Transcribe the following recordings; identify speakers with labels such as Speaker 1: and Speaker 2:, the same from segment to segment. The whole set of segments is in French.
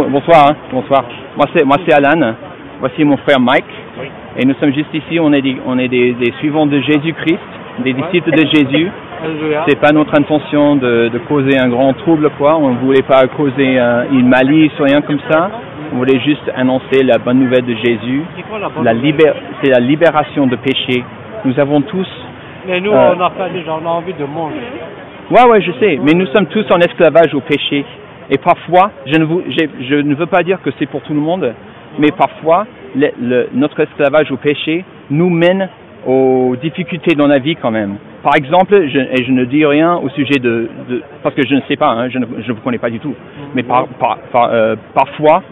Speaker 1: Bonsoir, hein. Bonsoir. Moi c'est Alan. Voici mon frère Mike. Oui. Et nous sommes juste ici. On est des suivants de Jésus-Christ, des disciples de Jésus. C'est pas notre intention de causer un grand trouble, quoi. On ne voulait pas causer une malice ou rien comme ça. On voulait juste annoncer la bonne nouvelle de Jésus.
Speaker 2: C'est quoi la bonne nouvelle?
Speaker 1: C'est la libération de péché. Nous avons tous.
Speaker 2: Mais nous, on a envie de manger.
Speaker 1: Ouais, je sais. Mais nous sommes tous en esclavage au péché. Et parfois, je ne veux pas dire que c'est pour tout le monde, mais parfois, notre esclavage au péché nous mène aux difficultés dans la vie quand même. Par exemple, je ne dis rien au sujet parce que je ne sais pas, hein, je ne vous connais pas du tout, mais parfois,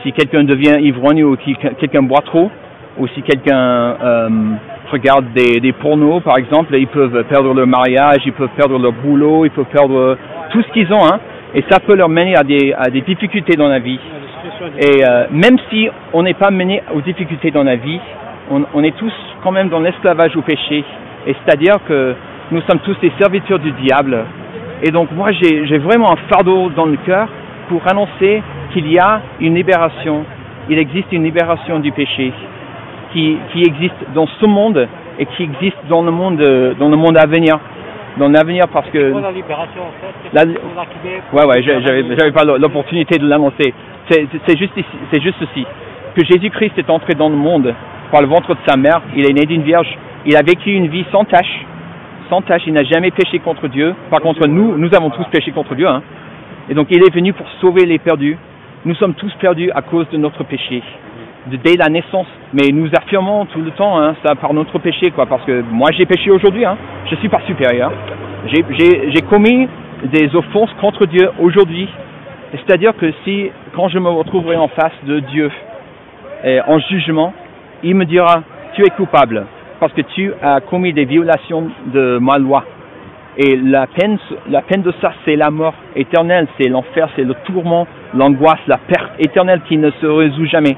Speaker 1: si quelqu'un devient ivrogne ou quelqu'un boit trop, ou si quelqu'un regarde des pornos, par exemple, ils peuvent perdre leur mariage, ils peuvent perdre leur boulot, ils peuvent perdre tout ce qu'ils ont, hein. Et ça peut leur mener à des difficultés dans la vie. Et même si on n'est pas mené aux difficultés dans la vie, on est tous quand même dans l'esclavage au péché. Et c'est-à-dire que nous sommes tous des serviteurs du diable. Et donc moi j'ai vraiment un fardeau dans le cœur pour annoncer qu'il y a une libération. Il existe une libération du péché qui existe dans ce monde et qui existe dans le monde à venir. Dans l'avenir, parce que
Speaker 2: la libération en fait,
Speaker 1: ouais, j'avais pas l'opportunité de l'annoncer. C'est juste ceci, que Jésus-Christ est entré dans le monde par le ventre de sa mère. Il est né d'une vierge. Il a vécu une vie sans tache. Il n'a jamais péché contre Dieu. Par contre, nous avons tous péché contre Dieu, hein. Et donc il est venu pour sauver les perdus. Nous sommes tous perdus à cause de notre péché, dès la naissance. Mais nous affirmons tout le temps, hein, ça par notre péché, quoi. Parce que moi j'ai péché aujourd'hui, hein. Je suis pas supérieur. J'ai commis des offenses contre Dieu aujourd'hui. C'est-à-dire que quand je me retrouverai en face de Dieu, en jugement, il me dira, tu es coupable, parce que tu as commis des violations de ma loi. Et la peine de ça, c'est la mort éternelle, c'est l'enfer, c'est le tourment, l'angoisse, la perte éternelle qui ne se résout jamais.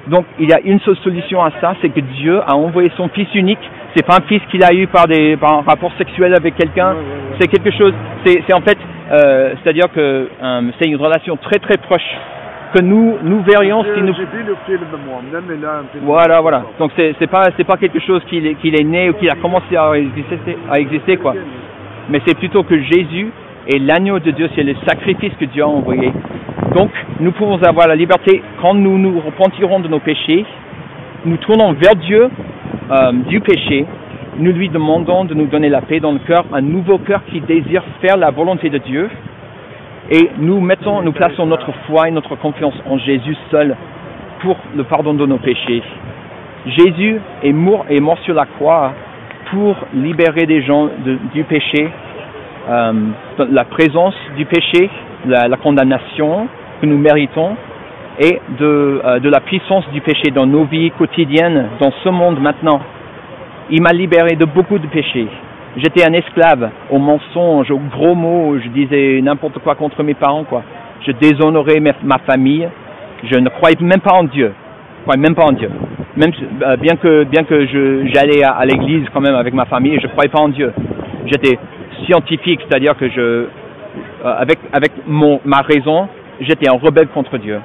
Speaker 1: Donc, il y a une seule solution à ça, c'est que Dieu a envoyé son Fils unique. C'est pas un fils qu'il a eu par un rapport sexuel avec quelqu'un. C'est quelque chose. C'est en fait, c'est-à-dire que c'est une relation très très proche que nous verrions si nous.
Speaker 3: J'ai vu le film de moi-même et là.
Speaker 1: Voilà. Donc c'est pas quelque chose qu'il est né ou qu'il a commencé à exister quoi. Mais c'est plutôt que Jésus est l'agneau de Dieu, c'est le sacrifice que Dieu a envoyé. Donc, nous pouvons avoir la liberté quand nous nous repentirons de nos péchés, nous tournons vers Dieu du péché, nous lui demandons de nous donner la paix dans le cœur, un nouveau cœur qui désire faire la volonté de Dieu, et nous plaçons notre foi et notre confiance en Jésus seul pour le pardon de nos péchés. Jésus est mort sur la croix pour libérer des gens du péché, la présence du péché, la condamnation que nous méritons et de la puissance du péché dans nos vies quotidiennes, dans ce monde maintenant. Il m'a libéré de beaucoup de péchés. J'étais un esclave au mensonge, aux gros mots, je disais n'importe quoi contre mes parents, quoi. Je déshonorais ma famille. Je ne croyais même pas en Dieu. Même bien que j'allais à l'église quand même avec ma famille, je ne croyais pas en Dieu. J'étais scientifique, c'est-à-dire que avec ma raison, j'étais un rebelle contre Dieu.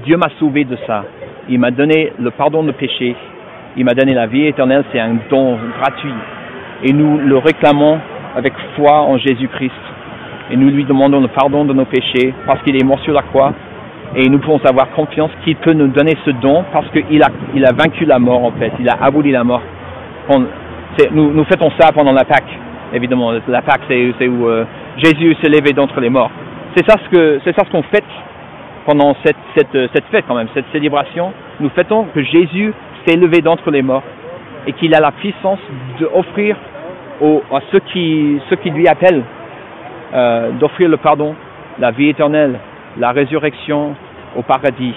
Speaker 1: Dieu m'a sauvé de ça. Il m'a donné le pardon de péché. Il m'a donné la vie éternelle. C'est un don gratuit. Et nous le réclamons avec foi en Jésus-Christ. Et nous lui demandons le pardon de nos péchés parce qu'il est mort sur la croix. Et nous pouvons avoir confiance qu'il peut nous donner ce don parce qu'il a vaincu la mort en fait. Il a aboli la mort. Nous fêtons ça pendant la Pâque. Évidemment, la Pâque c'est où Jésus s'est levé d'entre les morts. C'est ça ce qu'on fête pendant cette fête quand même, cette célébration. Nous fêtons que Jésus s'est levé d'entre les morts et qu'il a la puissance d'offrir à ceux qui lui appellent, d'offrir le pardon, la vie éternelle, la résurrection au paradis.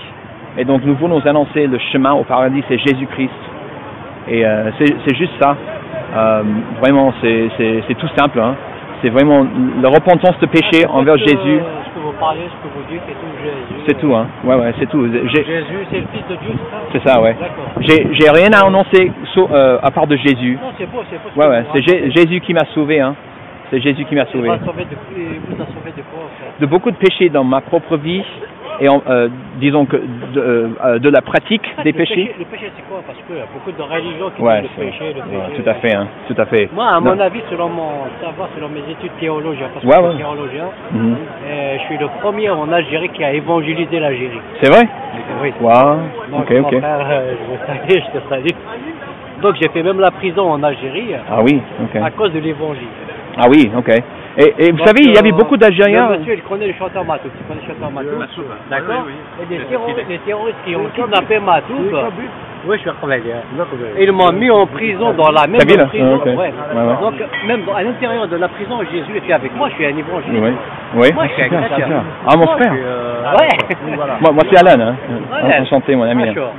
Speaker 1: Et donc nous voulons annoncer le chemin au paradis, c'est Jésus-Christ. Et c'est juste ça. Vraiment, c'est tout simple, hein. C'est vraiment la repentance de péché envers Jésus.
Speaker 2: Ce que vous parlez, ce que vous dites, c'est tout Jésus.
Speaker 1: C'est tout, hein. Ouais, c'est tout.
Speaker 2: Jésus, c'est le Fils de Dieu, c'est ça?
Speaker 1: C'est ça, ouais.
Speaker 2: D'accord.
Speaker 1: J'ai rien à annoncer à part de Jésus.
Speaker 2: Non, c'est pas.
Speaker 1: Ouais, c'est Jésus qui m'a sauvé, hein. C'est Jésus qui m'a sauvé.
Speaker 2: Il vous a sauvé de quoi, en fait?
Speaker 1: De beaucoup de péchés dans ma propre vie et disons que de la pratique des péchés.
Speaker 2: Le péché, c'est quoi? Parce que beaucoup de religions qui
Speaker 1: Ouais,
Speaker 2: disent le péché.
Speaker 1: tout à fait, hein, tout à fait.
Speaker 2: Moi, à mon avis, selon mon savoir, selon mes études théologiennes, parce que
Speaker 1: Ouais,
Speaker 2: je
Speaker 1: ouais.
Speaker 2: suis théologien, je suis le premier en Algérie qui a évangélisé l'Algérie.
Speaker 1: C'est vrai?
Speaker 2: Oui.
Speaker 1: Wow.
Speaker 2: Donc,
Speaker 1: Ok,
Speaker 2: mon
Speaker 1: ok.
Speaker 2: frère, je te salue. Donc, j'ai fait même la prison en Algérie
Speaker 1: Ah oui, ok.
Speaker 2: à cause de l'évangile.
Speaker 1: Ah oui, ok. Et vous
Speaker 2: Donc,
Speaker 1: savez, il y avait beaucoup d'Algériens.
Speaker 2: Le monsieur, il connaît le chanteur Matoub. Tu connais le chanteur Matoub? D'accord? Et les terroristes qui ont kidnappé Matoub, oui, je suis comédien. Ils m'ont mis en prison dans la même
Speaker 1: T'as vu, là?
Speaker 2: prison.
Speaker 1: Ah, ok.
Speaker 2: Ouais.
Speaker 1: Ouais.
Speaker 2: Donc, même à l'intérieur de la prison, Jésus était avec moi. Je suis un évangéliste.
Speaker 1: Oui, oui.
Speaker 2: Moi, je suis un
Speaker 1: Super,
Speaker 2: chrétien.
Speaker 1: super. Ah, mon
Speaker 2: Moi,
Speaker 1: frère.
Speaker 2: je suis, ouais.
Speaker 1: Moi c'est Alan, hein.
Speaker 2: Alan.
Speaker 1: Enchanté, mon ami. Hein.
Speaker 2: D'accord.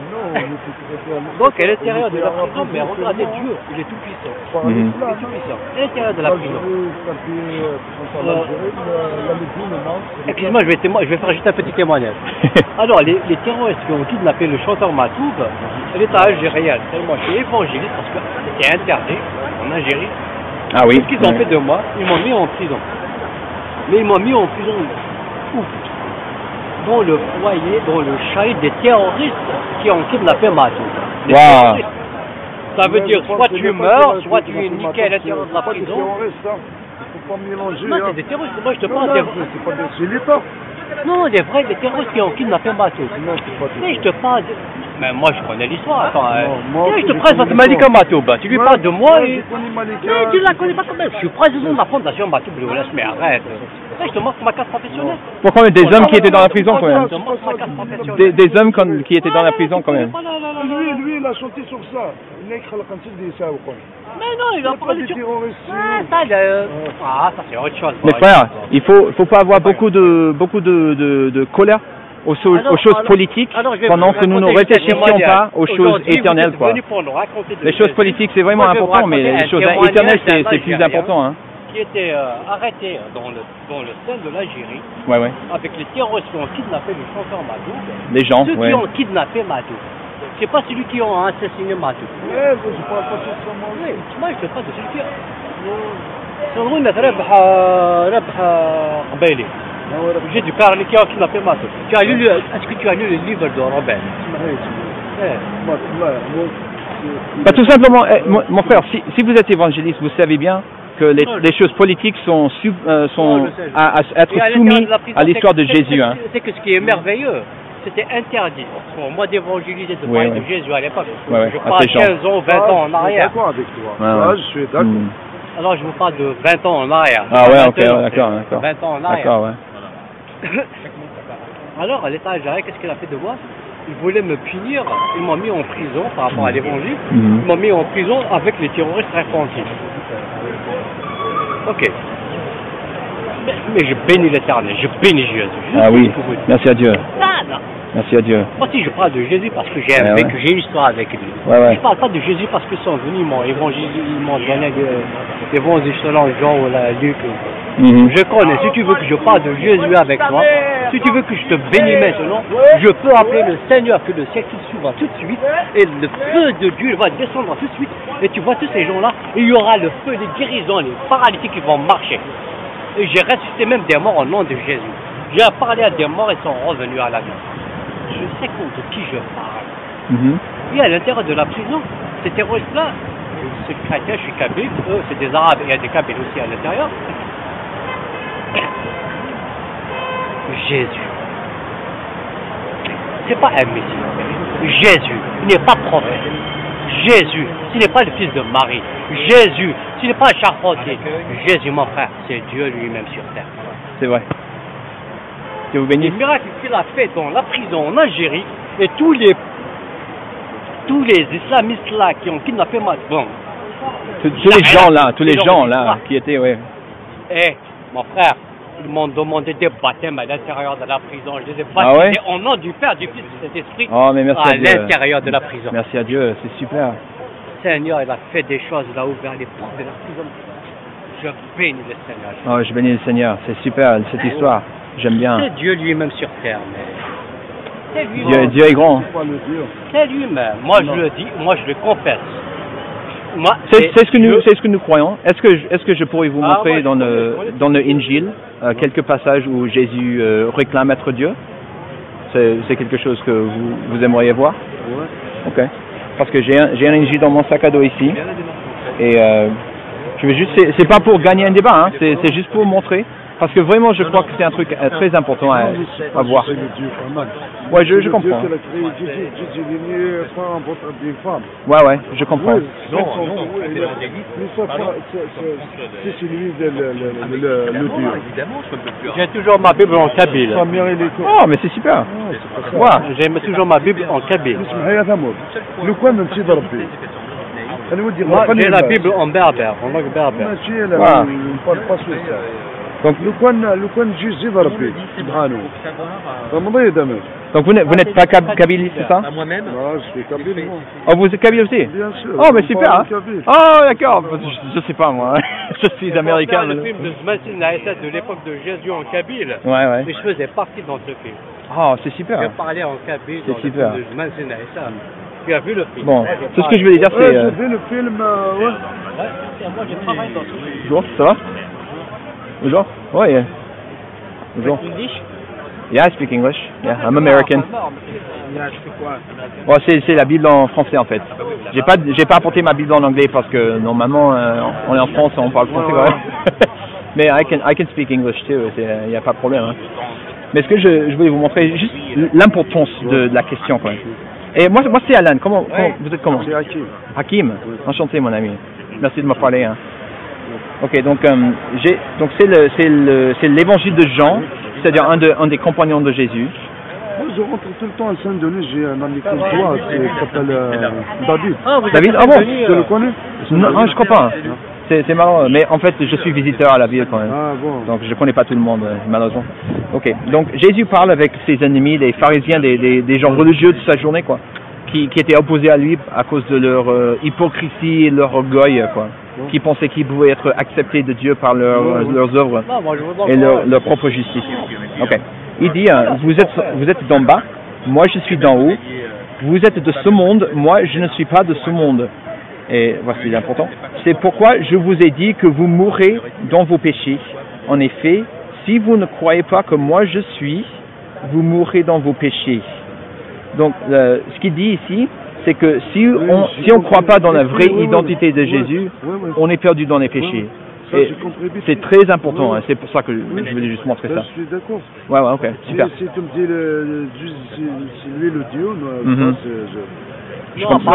Speaker 2: Donc, à l'intérieur de la prison, mais regardez Dieu, il est tout puissant.
Speaker 1: Mhm.
Speaker 2: Il est tout puissant. À l'intérieur de la prison. Excuse-moi, je vais faire juste un petit témoignage. Alors, les terroristes qui ont kidnappé le chanteur Matoub, l'État algérien, tellement je suis évangéliste parce que c'était interdit en Algérie.
Speaker 1: Ah oui.
Speaker 2: Ce qu'ils ont fait de moi, ils m'ont mis en prison. Mais ils m'ont mis en prison où? Dans le foyer, dans le chalet des terroristes qui ont kidnappé Matoub. Les terroristes. Ça veut dire soit tu meurs, soit tu es niqué à l'intérieur de la prison.
Speaker 3: Il faut pas mélanger.
Speaker 2: Non, c'est des terroristes. Moi, je te parle des vrais.
Speaker 3: C'est l'État.
Speaker 2: Non, les vrais, les terroristes qui ont kidnappé Matoub. Mais je te parle de... Mais moi, je connais l'histoire. Attends, je te présente Malika Matoub. Tu lui parles de moi et... Mais tu la connais pas quand même. Je suis président de la fondation Matoub Loulas, mais arrête. Je te montre ma carte professionnelle.
Speaker 1: Bon, quand même, des hommes qui étaient dans la prison, quand même.
Speaker 2: Je te montre ma carte professionnelle.
Speaker 1: Des hommes qui étaient dans la prison, quand même.
Speaker 3: Lui, il a chanté sur ça. Mais
Speaker 2: non, il a parlé sur... ça, ça c'est autre chose.
Speaker 1: Mais frère, il faut pas avoir beaucoup de colère aux choses politiques pendant que nous ne réfléchissions pas aux choses éternelles, quoi. Les choses politiques, c'est vraiment important, mais les choses éternelles, c'est plus important, hein.
Speaker 2: Qui était arrêté dans le sein de l'Algérie,
Speaker 1: ouais.
Speaker 2: avec les terroristes qui ont kidnappé le chanteur Matoub.
Speaker 1: Les gens,
Speaker 2: ceux qui ont kidnappé Matoub. C'est pas celui qui a assassiné Matoub.
Speaker 3: Ouais, je parle pas sur ça, moi.
Speaker 2: Oui, moi je te parle de celui qui a... J'ai du père qui a kidnappé Matoub. Est-ce que tu as lu le livre de Robert?
Speaker 1: Bah, tout simplement, mon frère, si vous êtes évangéliste, vous savez bien que les choses politiques sont à être soumises à l'histoire de Jésus. Hein.
Speaker 2: C'est que ce qui est merveilleux, c'était interdit pour moi d'évangéliser, de parler de Jésus à l'époque. Je parle 15 ans, 20 ans en arrière.
Speaker 3: Je suis d'accord avec toi. Je suis d'accord.
Speaker 2: Alors je vous parle de 20 ans en arrière.
Speaker 1: Ah ouais, ok, d'accord.
Speaker 2: 20 ans en arrière.
Speaker 1: D'accord, ouais.
Speaker 2: Alors, l'État algérien, qu'est-ce qu'il a fait de moi? Ils voulaient me punir, ils m'ont mis en prison par rapport à l'évangile, ils m'ont mis en prison avec les terroristes repentis. Ok. Mais je bénis l'Éternel, je bénis Jésus.
Speaker 1: Ah oui, merci à Dieu. Merci à Dieu.
Speaker 2: Moi aussi je parle de Jésus parce que j'ai vécu, j'ai une histoire avec lui. Je parle pas de Jésus parce qu'ils sont venus, ils m'ont évangélisé, ils m'ont donné des bons selon Jean ou la Luc. Je connais, si tu veux que je parle de Jésus avec toi, si tu veux que je te bénisse maintenant, je peux appeler le Seigneur que le siècle suivra tout de suite et le feu de Dieu va descendre tout de suite et tu vois tous ces gens-là, il y aura le feu, les guérisons, les paralytiques qui vont marcher. Et j'ai ressuscité même des morts au nom de Jésus. J'ai parlé à des morts et sont revenus à la vie. Je sais contre qui je parle. Et à l'intérieur de la prison, ces terroristes-là, je suis chrétien, je suis kabyle, eux c'est des arabes et il y a des kabyles aussi à l'intérieur. Jésus. C'est pas un messie. Jésus, il n'est pas prophète. Jésus, ce n'est pas le fils de Marie. Jésus, ce n'est pas un charpentier. Jésus, mon frère, c'est Dieu lui-même sur terre.
Speaker 1: C'est vrai. Que vous bénisse.
Speaker 2: Le miracle qu'il a fait dans la prison en Algérie et tous les islamistes là qui ont kidnappé Matoub.
Speaker 1: Tous les gens là qui étaient,
Speaker 2: Eh, mon frère, ils m'ont demandé des baptêmes à l'intérieur de la prison. Je les ai baptisés au nom du Père, du Fils et du Saint-Esprit à l'intérieur de la prison.
Speaker 1: Merci à Dieu, c'est super.
Speaker 2: Seigneur, il a fait des choses, il a ouvert les portes de la prison. Je bénis le Seigneur.
Speaker 1: Oh, je bénis le Seigneur, c'est super cette histoire. J'aime bien.
Speaker 2: C'est Dieu lui-même sur terre, mais... C'est lui-même.
Speaker 1: Dieu est grand.
Speaker 2: C'est lui-même. Moi je le dis, moi je le confesse.
Speaker 1: C'est ce que nous croyons. Est-ce que je pourrais vous montrer dans le Injil quelques passages où Jésus réclame être Dieu? c'est quelque chose que vous aimeriez voir?
Speaker 3: Ouais.
Speaker 1: Ok. Parce que j'ai un évangile dans mon sac à dos ici. Et je vais juste, c'est pas pour gagner un débat, hein, c'est juste pour montrer. Parce que vraiment, je crois que c'est un truc très important à voir. Ouais, je comprends. Ouais, je comprends.
Speaker 2: J'ai toujours ma Bible en kabyle.
Speaker 1: Oh, mais c'est super.
Speaker 2: J'ai toujours ma Bible en kabyle. Moi, j'ai la Bible en berbère, en langue berbère.
Speaker 1: Donc vous n'êtes pas kabyle, c'est ça?
Speaker 3: Moi-même. Je suis kabyle, moi.
Speaker 1: Oh, vous êtes kabyle aussi?
Speaker 3: Bien sûr.
Speaker 1: Oh, mais super. Hein? Oh, d'accord. Je sais pas, moi. Je suis américain.
Speaker 2: Le film de Zmansine Naïssa de l'époque de Jésus en kabyle.
Speaker 1: Ouais.
Speaker 2: Et je faisais partie dans ce film.
Speaker 1: Oh, c'est super.
Speaker 2: Je parlais en kabyle dans le film de Zmansine Naïssa. Tu as vu le film?
Speaker 1: Bon, tout ce que je voulais dire, c'est...
Speaker 3: J'ai vu le film, ouais.
Speaker 2: Moi, j'ai travaillé dans ce film.
Speaker 1: Bonjour, ça va? Bonjour? Ouais, yeah. Bonjour.
Speaker 2: English?
Speaker 1: Yeah, I speak English. Yeah, I'm American. Bon, c'est la Bible en français, en fait. J'ai pas apporté ma Bible en anglais parce que, normalement, on est en France, on parle français, ouais. Mais I can speak English, too. Il n'y a pas de problème, hein. Mais ce que je voulais vous montrer, juste l'importance de la question, quand même. Et moi c'est Alan. Comment vous êtes comment?
Speaker 3: C'est Hakim.
Speaker 1: Hakim. Enchanté, mon ami. Merci de me parler. Hein. Ok, donc c'est l'évangile de Jean, c'est-à-dire un des compagnons de Jésus.
Speaker 3: Moi, je rentre tout le temps à Saint-Denis. J'ai un ami comme toi qui s'appelle David.
Speaker 1: David, ah bon?
Speaker 3: Tu le connais?
Speaker 1: Non, je crois pas. C'est marrant, mais en fait, je suis visiteur à la ville quand même.
Speaker 3: Ah bon.
Speaker 1: Donc, je connais pas tout le monde, malheureusement. Ok, donc Jésus parle avec ses ennemis, les pharisiens, des gens religieux de sa journée, quoi, qui étaient opposés à lui à cause de leur hypocrisie et leur orgueil, quoi, qui pensaient qu'ils pouvaient être acceptés de Dieu par leurs œuvres et leur propre justice. Ok, il dit, vous êtes d'en bas, moi je suis d'en haut, vous êtes de ce monde, moi je ne suis pas de ce monde. Et voici l'important. C'est pourquoi je vous ai dit que vous mourrez dans vos péchés. En effet, si vous ne croyez pas que moi je suis, vous mourrez dans vos péchés. Donc, ce qu'il dit ici, c'est que si on ne croit pas dans la vraie identité de Jésus, on est perdu dans les péchés. Et c'est très important, hein, c'est pour ça que je voulais juste montrer ça.
Speaker 3: Je suis d'accord.
Speaker 1: Ouais, ok, super.
Speaker 3: Si tu me dis c'est lui le Dieu,
Speaker 1: je comprends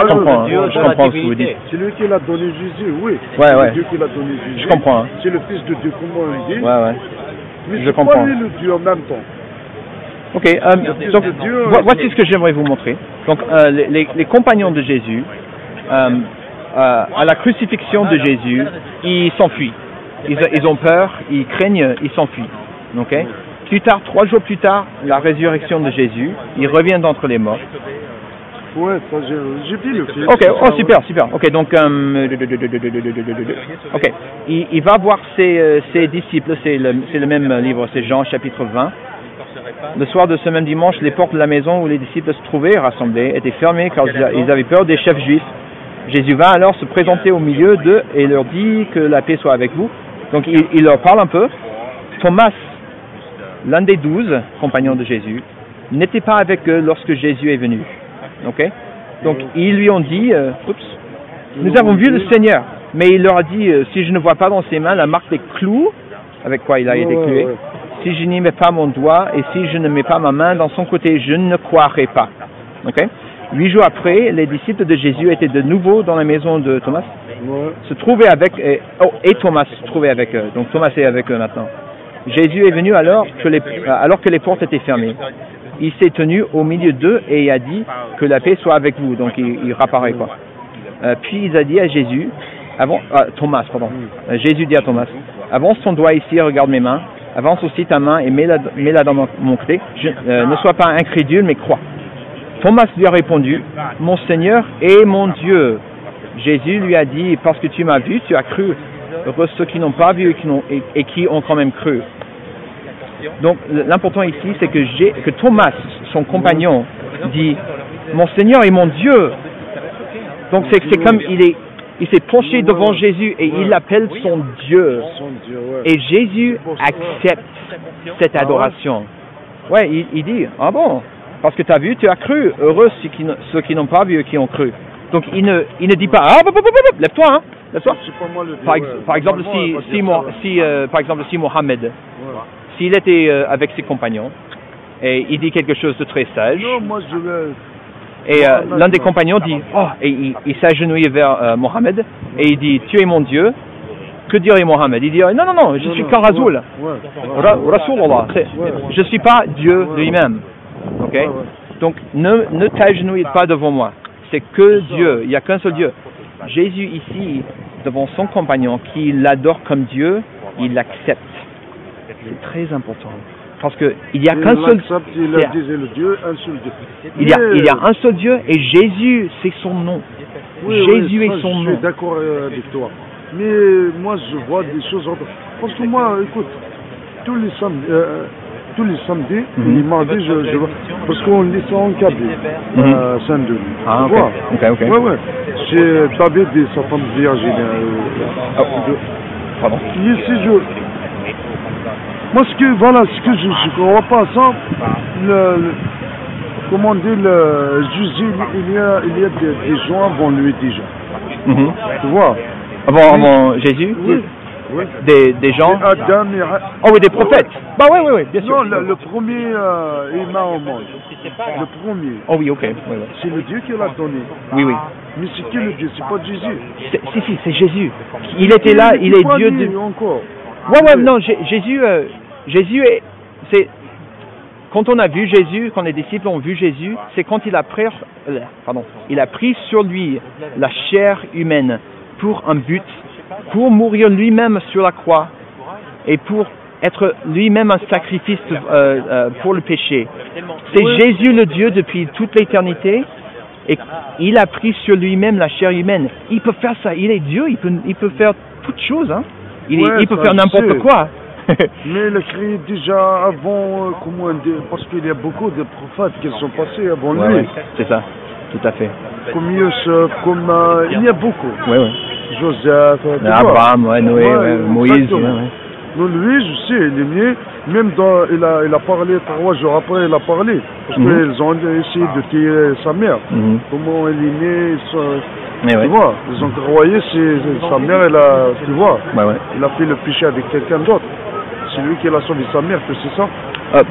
Speaker 1: ce que vous dites.
Speaker 3: C'est lui qui l'a donné Jésus, oui.
Speaker 1: Ouais.
Speaker 3: C'est Dieu qui l'a donné Jésus.
Speaker 1: Je comprends. Hein.
Speaker 3: C'est le Fils de Dieu, comme on dit.
Speaker 1: Ouais.
Speaker 3: Mais
Speaker 1: je comprends.
Speaker 3: Pas lui le Dieu en même temps.
Speaker 1: Ok, donc voici ce que j'aimerais vous montrer. Donc les compagnons de Jésus, à la crucifixion de Jésus, ils s'enfuient. Ils ont peur, ils craignent, ils s'enfuient. Ok. Plus tard, 3 jours plus tard, la résurrection de Jésus, il revient d'entre les morts.
Speaker 3: Ouais, ça j'ai vu le film.
Speaker 1: Ok, oh super. Ok, donc ok, il va voir ses disciples, c'est le même livre, c'est Jean chapitre 20. Le soir de ce même dimanche, les portes de la maison où les disciples se trouvaient rassemblés étaient fermées car ils avaient peur des chefs juifs. Jésus vint alors se présenter au milieu d'eux et leur dit que la paix soit avec vous. Donc il leur parle un peu. Thomas, l'un des 12 compagnons de Jésus, n'était pas avec eux lorsque Jésus est venu. Ok. Donc ils lui ont dit, nous avons vu le Seigneur, mais il leur a dit, si je ne vois pas dans ses mains la marque des clous avec quoi il a été cloué, si je n'y mets pas mon doigt et si je ne mets pas ma main dans son côté, je ne croirai pas. Ok. 8 jours après, les disciples de Jésus étaient de nouveau dans la maison de Thomas, se trouvaient avec, et Thomas se trouvait avec eux. Donc Thomas est avec eux maintenant. Jésus est venu alors que les portes étaient fermées. Il s'est tenu au milieu d'eux et il a dit que la paix soit avec vous. Donc il réapparaît quoi. Puis il a dit à Jésus, Jésus dit à Thomas, avance ton doigt ici, regarde mes mains, avance aussi ta main et mets-la dans mon côté. Ne sois pas incrédule mais crois. Thomas lui a répondu, mon Seigneur et mon Dieu. Jésus lui a dit, parce que tu m'as vu, tu as cru. Heureux ceux qui n'ont pas vu et qui ont quand même cru. Donc l'important ici, c'est que Thomas, son compagnon, dit mon Seigneur et mon Dieu. Donc c'est comme il s'est penché devant Jésus et il l'appelle son Dieu. Et Jésus accepte cette adoration. Ouais, il dit ah bon, parce que tu as vu, tu as cru. Heureux ceux qui n'ont pas vu et qui ont cru. Donc il ne dit pas, lève-toi, hein, lève-toi. Par exemple, si Mohammed, s'il était avec ses compagnons, et il dit quelque chose de très sage, et l'un des compagnons dit, et il s'agenouille vers Mohammed, et il dit, tu es mon Dieu. Que dirait Mohammed? Il dirait, non, je suis qu'un Rasoul. Rasoulullah. Je ne suis pas Dieu lui-même. Ok? Donc, ne t'agenouille pas devant moi. C'est que Dieu. Il n'y a qu'un seul Dieu. Jésus ici, devant son compagnon, qui l'adore comme Dieu, il l'accepte. C'est très important. Parce qu'il n'y a qu'un seul Dieu. Il y a un seul Dieu et Jésus, c'est son nom. Jésus est son nom.
Speaker 3: Je suis d'accord avec toi. Mais moi, je vois des choses autres. Parce que moi, écoute, tous les samedis, les mardis, je vois. Parce qu'on lit ça en Kabylie, Saint-Denis.
Speaker 1: Ah, ok.
Speaker 3: Ouais. J'ai David et sa femme Virginie.
Speaker 1: Pardon.
Speaker 3: Ici, moi, ce que je ne crois pas ça, comment dire, Jésus, il y a des gens avant lui déjà. Tu vois?
Speaker 1: Avant Jésus?
Speaker 3: Oui.
Speaker 1: Des gens?
Speaker 3: Adam et...
Speaker 1: Oh oui, des prophètes. Bah oui, bien sûr.
Speaker 3: Non, le premier humain au monde. Le premier.
Speaker 1: Oh oui, ok. Oui.
Speaker 3: C'est le Dieu qui l'a donné.
Speaker 1: Oui.
Speaker 3: Mais c'est qui le Dieu? C'est pas Jésus.
Speaker 1: Si, c'est Jésus. Il était là, il est Dieu de...
Speaker 3: encore.
Speaker 1: Ouais, non, Jésus c'est... Quand on a vu Jésus, quand les disciples ont vu Jésus, c'est quand il a pris sur lui la chair humaine pour un but, pour mourir lui-même sur la croix et pour être lui-même un sacrifice pour le péché. C'est Jésus le Dieu depuis toute l'éternité et il a pris sur lui-même la chair humaine. Il peut faire ça, il est Dieu, il peut faire toutes choses. Hein. Il peut faire n'importe quoi.
Speaker 3: Mais il a créé déjà avant, parce qu'il y a beaucoup de prophètes qui sont passés avant lui.
Speaker 1: Ouais, c'est ça, tout à fait.
Speaker 3: Comme Youssef, il y a beaucoup.
Speaker 1: Oui.
Speaker 3: Joseph,
Speaker 1: Abraham, Noé, Moïse.
Speaker 3: Donc lui, je sais, il est né, même il a parlé 3 jours après, il a parlé. Parce qu'ils ont essayé de tuer sa mère. Comment elle est née, tu vois, ils ont croyé sa mère, tu vois, il a fait le péché avec quelqu'un d'autre. C'est lui qui a sauvé sa mère, que c'est ça?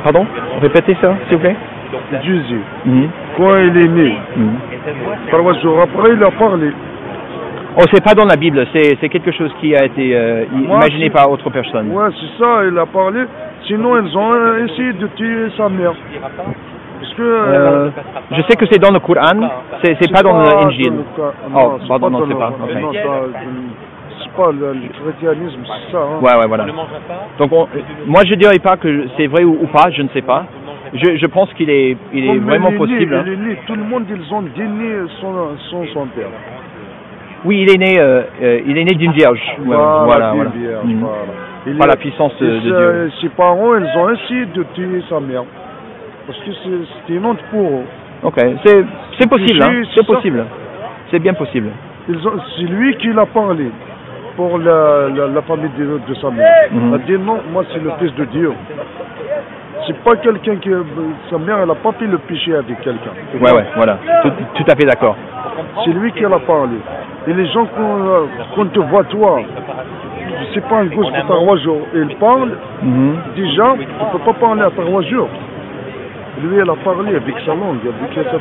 Speaker 1: Pardon? Répétez ça, s'il vous plaît.
Speaker 3: Jésus, quand il est né, 3 jours après, il a parlé.
Speaker 1: Oh, c'est pas dans la Bible, c'est quelque chose qui a été imaginé par autre personne.
Speaker 3: Ouais, c'est ça, il a parlé. Sinon, ils ont essayé de tuer sa mère. Parce que...
Speaker 1: je sais que c'est dans le Coran, c'est pas dans l'Injil.
Speaker 3: Non, c'est pas. C'est pas le chrétianisme, c'est ça. Hein.
Speaker 1: Ouais, voilà. Donc, moi, je dirais pas que c'est vrai ou pas, je ne sais pas. Je pense qu'il est vraiment possible.
Speaker 3: Il est né, tout le monde, ils ont donné son père.
Speaker 1: Oui, il est né d'une vierge. Voilà. Par la puissance de Dieu.
Speaker 3: Ses parents, ils ont essayé de tuer sa mère. Parce que c'était une honte pour eux.
Speaker 1: Ok, c'est possible, hein. C'est possible. C'est bien possible.
Speaker 3: C'est lui qui l'a parlé pour la famille de sa mère. Il a dit non, moi c'est le fils de Dieu. C'est pas quelqu'un qui... Sa mère, elle n'a pas fait le péché avec quelqu'un.
Speaker 1: Ouais, voilà. Tout à fait d'accord.
Speaker 3: C'est lui qui l'a parlé. Et les gens, quand te voient toi, c'est pas un gosse de 3 jours, il parle, déjà, on ne peut pas parler à 3 jours. Lui, elle a parlé avec sa langue, avec sa...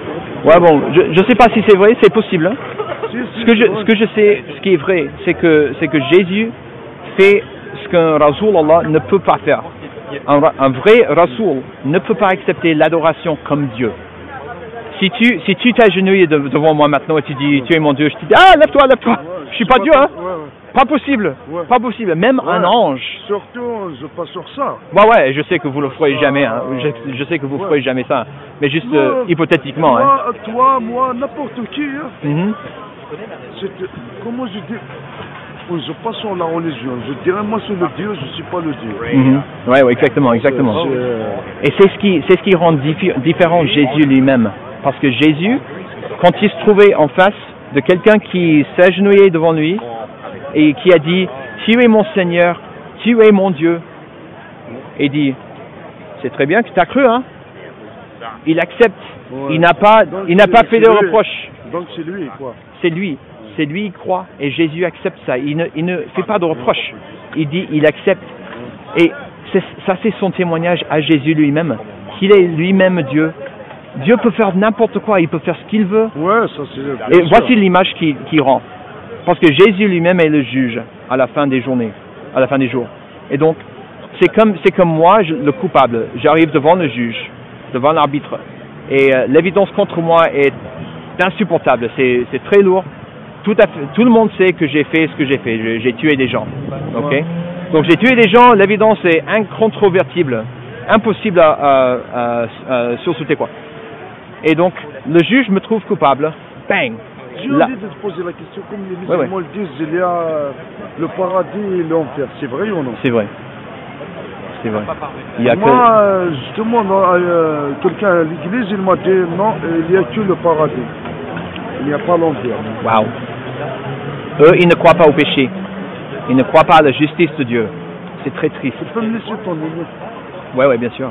Speaker 1: Ouais, bon, je sais pas si c'est vrai, c'est possible. Hein. Ce que je sais, ce qui est vrai, c'est que Jésus fait ce qu'un Rasoul Allah ne peut pas faire. Un vrai Rasoul ne peut pas accepter l'adoration comme Dieu. Si tu t'agenouilles devant moi maintenant et tu dis tu es mon Dieu, je te dis lève-toi, je suis pas Dieu, hein. Pas possible, pas possible. Même un ange.
Speaker 3: Surtout, je passe sur ça.
Speaker 1: Ouais, je sais que vous le ferez jamais, hein. Je sais que vous ferez jamais ça. Mais juste hypothétiquement,
Speaker 3: toi, moi, n'importe qui, hein. Comment je dis? Je passe sur la religion. Je dirais moi c'est le Dieu, je ne suis pas le Dieu.
Speaker 1: Ouais, exactement. Et c'est ce qui rend différent Jésus lui-même. Parce que Jésus, quand il se trouvait en face de quelqu'un qui s'agenouillait devant lui et qui a dit « Tu es mon Seigneur, tu es mon Dieu », et dit « C'est très bien que tu as cru, hein. il accepte. Ouais. Il n'a pas fait de reproches.
Speaker 3: Donc c'est lui, quoi.
Speaker 1: C'est lui, il croit, et Jésus accepte ça. Il ne fait pas de reproches. Il dit, il accepte. Et ça, c'est son témoignage à Jésus lui-même, qu'il est lui-même Dieu. Dieu peut faire n'importe quoi, il peut faire ce qu'il veut.
Speaker 3: Ouais, ça c'est.
Speaker 1: Et voici l'image qu'il rend. Parce que Jésus lui-même est le juge à la fin des journées, à la fin des jours. Et donc, c'est comme moi, le coupable. J'arrive devant le juge, devant l'arbitre. Et l'évidence contre moi est insupportable. C'est très lourd. Tout le monde sait que j'ai fait ce que j'ai fait. J'ai tué des gens. Ok. Donc j'ai tué des gens. L'évidence est incontrovertible, impossible à sursauter quoi. Et donc le juge me trouve coupable. Bang.
Speaker 3: J'ai envie de te poser la question, comme les musulmans le disent, il y a le paradis et l'enfer. C'est vrai ou non?
Speaker 1: C'est vrai. C'est vrai.
Speaker 3: Moi, justement, quelqu'un à l'église, il m'a dit non, il n'y a que le paradis. Il n'y a pas l'enfer.
Speaker 1: Waouh. Eux, ils ne croient pas au péché. Ils ne croient pas à la justice de Dieu. C'est très triste.
Speaker 3: Tu peux me laisser ton numéro?
Speaker 1: Ouais, bien sûr.